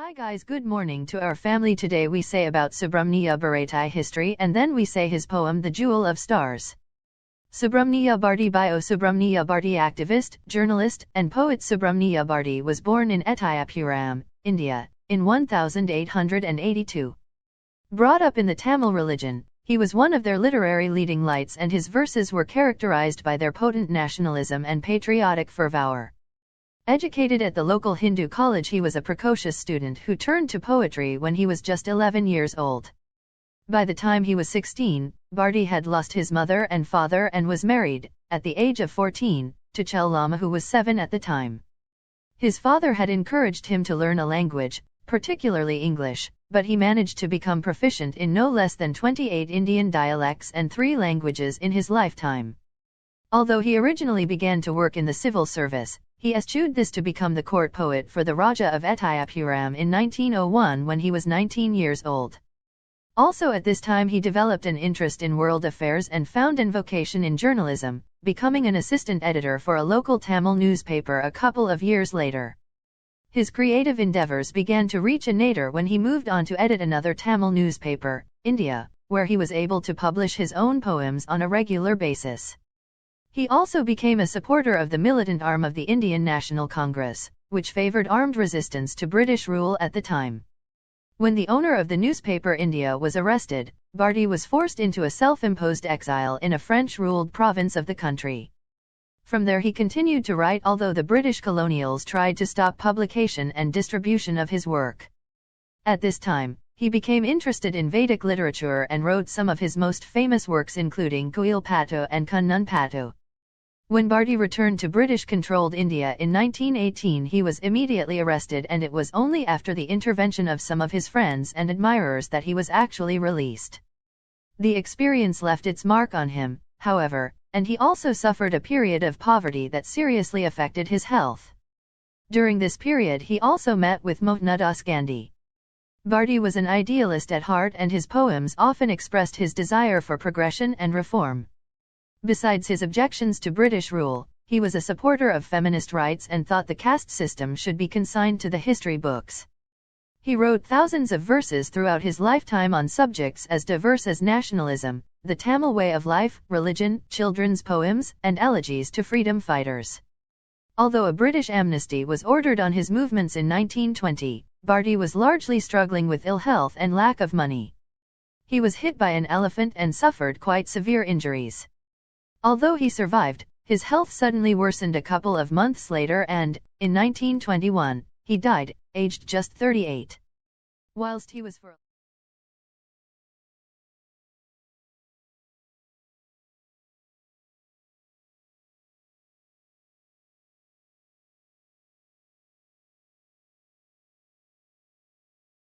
Hi guys, good morning to our family. Today we say about Subramaniya Bharati history and then we say his poem The Jewel of Stars. Subramaniya Bharati bio. Subramaniya Bharati, activist, journalist, and poet. Subramaniya Bharati was born in Etiyapuram, India, in 1882. Brought up in the Tamil religion, he was one of their literary leading lights and his verses were characterized by their potent nationalism and patriotic fervor. Educated at the local Hindu college, he was a precocious student who turned to poetry when he was just 11 years old. By the time he was 16, Bharati had lost his mother and father and was married, at the age of 14, to Chellama, who was 7 at the time. His father had encouraged him to learn a language, particularly English, but he managed to become proficient in no less than 28 Indian dialects and 3 languages in his lifetime. Although he originally began to work in the civil service, he eschewed this to become the court poet for the Raja of Etiyapuram in 1901 when he was 19 years old. Also at this time he developed an interest in world affairs and found an vocation in journalism, becoming an assistant editor for a local Tamil newspaper a couple of years later. His creative endeavors began to reach a nadir when he moved on to edit another Tamil newspaper, India, where he was able to publish his own poems on a regular basis. He also became a supporter of the militant arm of the Indian National Congress, which favored armed resistance to British rule at the time. When the owner of the newspaper India was arrested, Bharati was forced into a self-imposed exile in a French-ruled province of the country. From there he continued to write, although the British colonials tried to stop publication and distribution of his work. At this time, he became interested in Vedic literature and wrote some of his most famous works including Koil Patto and Kannun Patto. When Bharati returned to British-controlled India in 1918, he was immediately arrested, and it was only after the intervention of some of his friends and admirers that he was actually released. The experience left its mark on him, however, and he also suffered a period of poverty that seriously affected his health. During this period he also met with Mohandas Gandhi. Bharati was an idealist at heart and his poems often expressed his desire for progression and reform. Besides his objections to British rule, he was a supporter of feminist rights and thought the caste system should be consigned to the history books. He wrote thousands of verses throughout his lifetime on subjects as diverse as nationalism, the Tamil way of life, religion, children's poems, and elegies to freedom fighters. Although a British amnesty was ordered on his movements in 1920, Bharati was largely struggling with ill health and lack of money. He was hit by an elephant and suffered quite severe injuries. Although he survived, his health suddenly worsened a couple of months later and, in 1921, he died, aged just 38. Whilst he was for